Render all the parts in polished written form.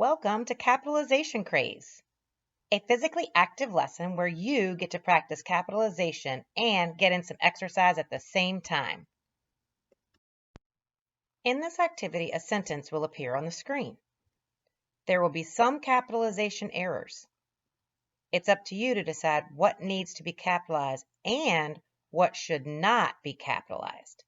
Welcome to Capitalization Craze, a physically active lesson where you get to practice capitalization and get in some exercise at the same time. In this activity, a sentence will appear on the screen. There will be some capitalization errors. It's up to you to decide what needs to be capitalized and what should not be capitalized.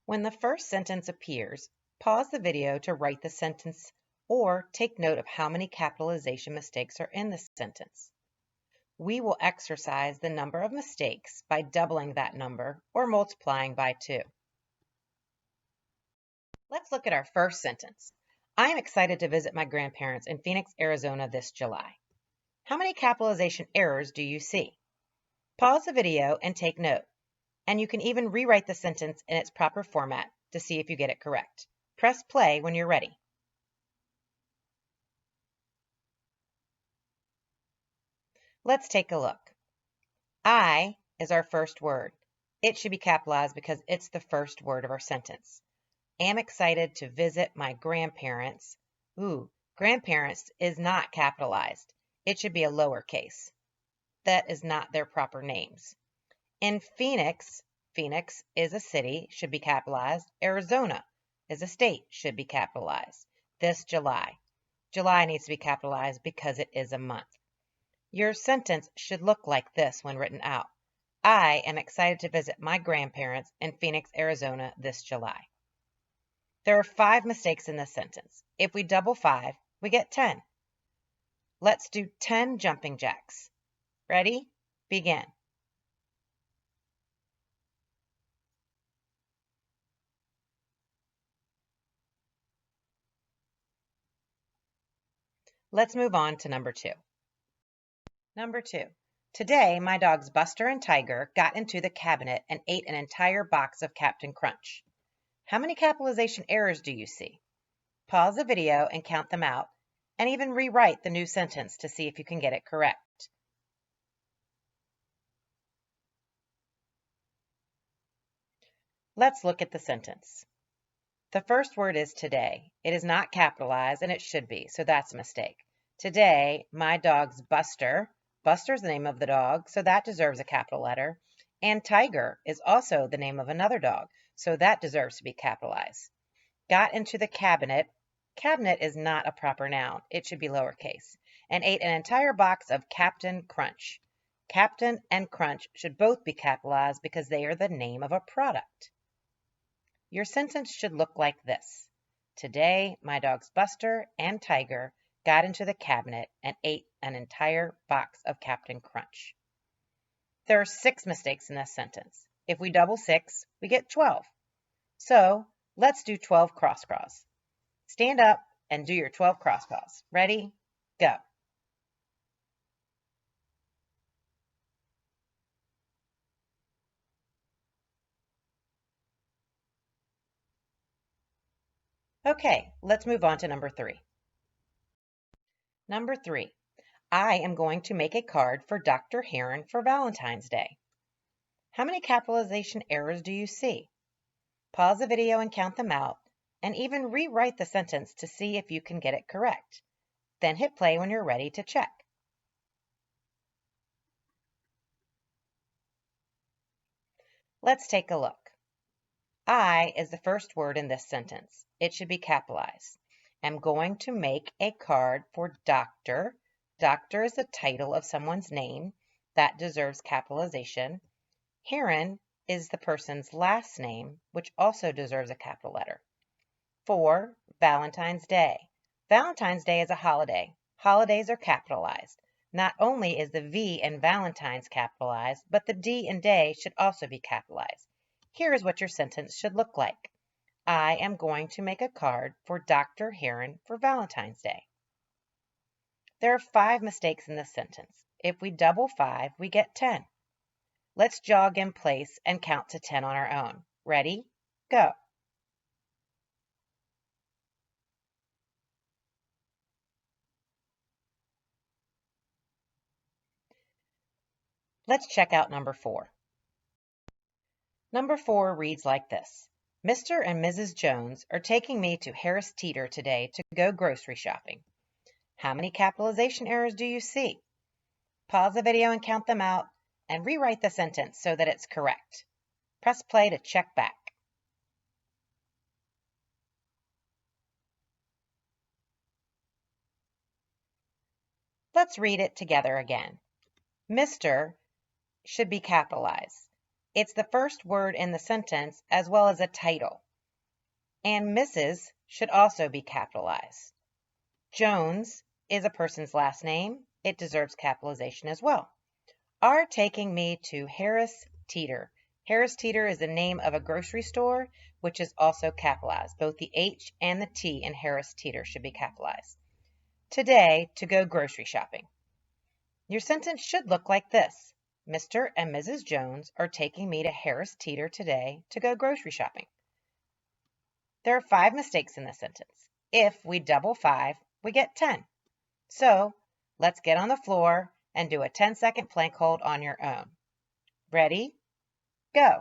When the first sentence appears, pause the video to write the sentence or take note of how many capitalization mistakes are in the sentence. We will exercise the number of mistakes by doubling that number or multiplying by 2. Let's look at our first sentence. I am excited to visit my grandparents in Phoenix, Arizona this July. How many capitalization errors do you see? Pause the video and take note. And you can even rewrite the sentence in its proper format to see if you get it correct. Press play when you're ready. Let's take a look. I is our first word. It should be capitalized because it's the first word of our sentence. Am excited to visit my grandparents. Grandparents is not capitalized. It should be a lowercase. That is not their proper names. In Phoenix, Phoenix is a city, should be capitalized. Arizona is a state, should be capitalized. This July. July needs to be capitalized because it is a month. Your sentence should look like this when written out. I am excited to visit my grandparents in Phoenix, Arizona this July. There are 5 mistakes in this sentence. If we double 5, we get 10. Let's do 10 jumping jacks. Ready? Begin. Let's move on to number 2. Number 2. Today, my dogs Buster and Tiger got into the cabinet and ate an entire box of Captain Crunch. How many capitalization errors do you see? Pause the video and count them out, and even rewrite the new sentence to see if you can get it correct. Let's look at the sentence. The first word is today. It is not capitalized, and it should be, so that's a mistake. Today, my dog's Buster. Buster's the name of the dog, so that deserves a capital letter. And Tiger is also the name of another dog, so that deserves to be capitalized. Got into the cabinet. Cabinet is not a proper noun. It should be lowercase. And ate an entire box of Captain Crunch. Captain and Crunch should both be capitalized because they are the name of a product. Your sentence should look like this. Today, my dogs Buster and Tiger got into the cabinet and ate an entire box of Captain Crunch. There are 6 mistakes in this sentence. If we double 6, we get 12. So let's do 12 cross-cross. Stand up and do your 12 cross-cross. Ready? Go. Okay, let's move on to number 3. Number 3, I am going to make a card for Dr. Heron for Valentine's Day. How many capitalization errors do you see? Pause the video and count them out, and even rewrite the sentence to see if you can get it correct. Then hit play when you're ready to check. Let's take a look. I is the first word in this sentence. It should be capitalized. I'm going to make a card for Doctor. Doctor is the title of someone's name. That deserves capitalization. Heron is the person's last name, which also deserves a capital letter. For Valentine's Day. Valentine's Day is a holiday. Holidays are capitalized. Not only is the V in Valentine's capitalized, but the D in day should also be capitalized. Here is what your sentence should look like. I am going to make a card for Dr. Heron for Valentine's Day. There are 5 mistakes in this sentence. If we double 5, we get 10. Let's jog in place and count to 10 on our own. Ready? Go. Let's check out number 4. Number 4 reads like this. Mr. and Mrs. Jones are taking me to Harris Teeter today to go grocery shopping. How many capitalization errors do you see? Pause the video and count them out, and rewrite the sentence so that it's correct. Press play to check back. Let's read it together again. Mr. should be capitalized. It's the first word in the sentence as well as a title. And Mrs. should also be capitalized. Jones is a person's last name. It deserves capitalization as well. Are taking me to Harris Teeter. Harris Teeter is the name of a grocery store, which is also capitalized. Both the H and the T in Harris Teeter should be capitalized. Today, to go grocery shopping. Your sentence should look like this. Mr. and Mrs. Jones are taking me to Harris Teeter today to go grocery shopping. There are 5 mistakes in this sentence. If we double 5, we get 10. So let's get on the floor and do a 10-second plank hold on your own. Ready? Go.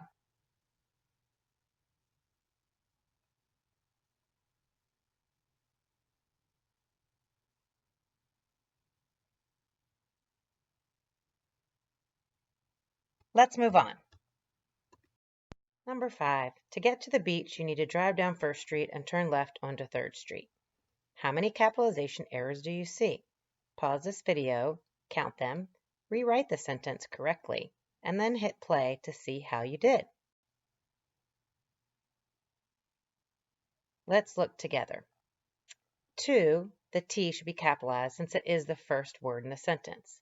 Let's move on. Number 5, to get to the beach, you need to drive down 1st Street and turn left onto 3rd Street. How many capitalization errors do you see? Pause this video, count them, rewrite the sentence correctly, and then hit play to see how you did. Let's look together. 2, the T should be capitalized since it is the first word in the sentence.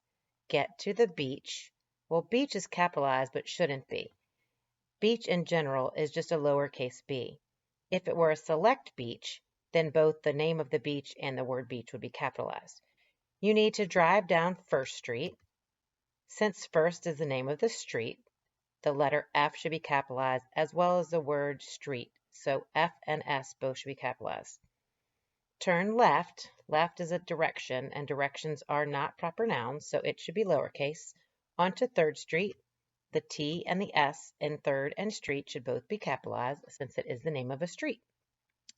Get to the beach. Well, beach is capitalized but shouldn't be. Beach in general is just a lowercase b. If it were a select beach, then both the name of the beach and the word beach would be capitalized. You need to drive down 1st Street. Since 1st is the name of the street, the letter F should be capitalized as well as the word street. So F and S both should be capitalized. Turn left. Left is a direction, and directions are not proper nouns, so it should be lowercase. Onto 3rd Street. The T and the S in 3rd and street should both be capitalized since it is the name of a street.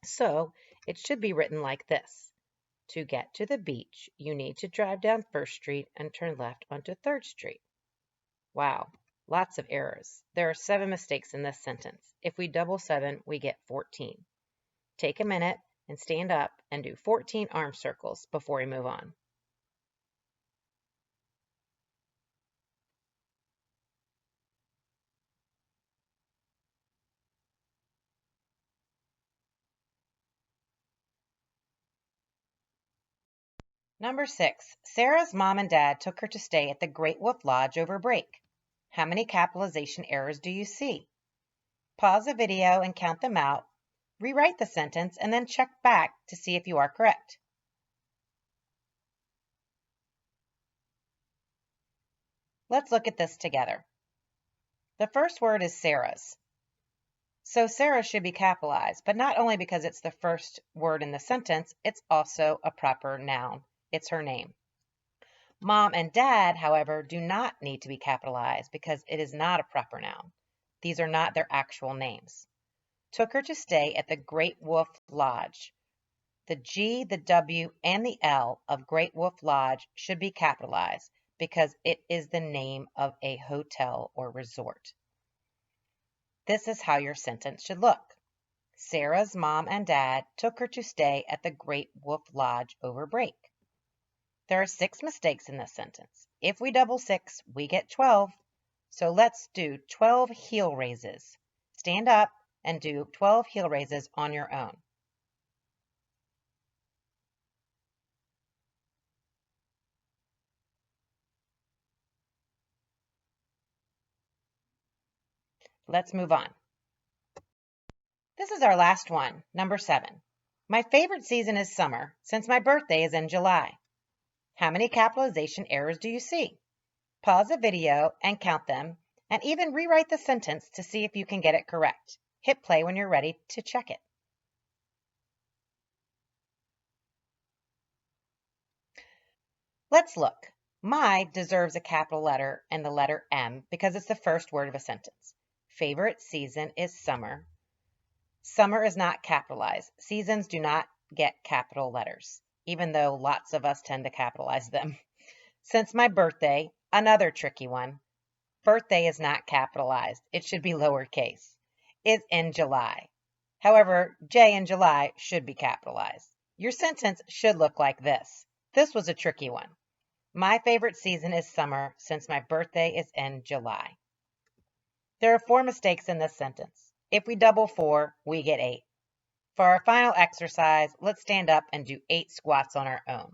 So it should be written like this. To get to the beach, you need to drive down 1st Street and turn left onto 3rd Street. Wow, lots of errors. There are 7 mistakes in this sentence. If we double 7, we get 14. Take a minute and stand up and do 14 arm circles before we move on. Number 6, Sarah's mom and dad took her to stay at the Great Wolf Lodge over break. How many capitalization errors do you see? Pause the video and count them out. Rewrite the sentence and then check back to see if you are correct. Let's look at this together. The first word is Sarah's. So Sarah should be capitalized, but not only because it's the first word in the sentence, it's also a proper noun. It's her name. Mom and dad, however, do not need to be capitalized because it is not a proper noun. These are not their actual names. Took her to stay at the Great Wolf Lodge. The G, the W, and the L of Great Wolf Lodge should be capitalized because it is the name of a hotel or resort. This is how your sentence should look. Sarah's mom and dad took her to stay at the Great Wolf Lodge over break. There are 6 mistakes in this sentence. If we double 6, we get 12. So let's do 12 heel raises. Stand up and do 12 heel raises on your own. Let's move on. This is our last one, number 7. My favorite season is summer since my birthday is in July. How many capitalization errors do you see? Pause the video and count them, and even rewrite the sentence to see if you can get it correct. Hit play when you're ready to check it. Let's look. My deserves a capital letter and the letter M because it's the first word of a sentence. Favorite season is summer. Summer is not capitalized. Seasons do not get capital letters, even though lots of us tend to capitalize them. Since my birthday, another tricky one. Birthday is not capitalized. It should be lowercase. It's in July. However, J in July should be capitalized. Your sentence should look like this. This was a tricky one. My favorite season is summer since my birthday is in July. There are 4 mistakes in this sentence. If we double 4, we get 8. For our final exercise, let's stand up and do 8 squats on our own.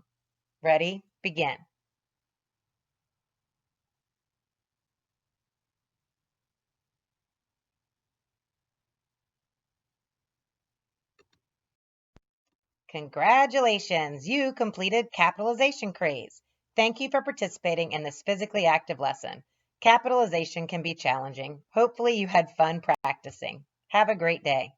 Ready? Begin. Congratulations! You completed capitalization craze. Thank you for participating in this physically active lesson. Capitalization can be challenging. Hopefully you had fun practicing. Have a great day.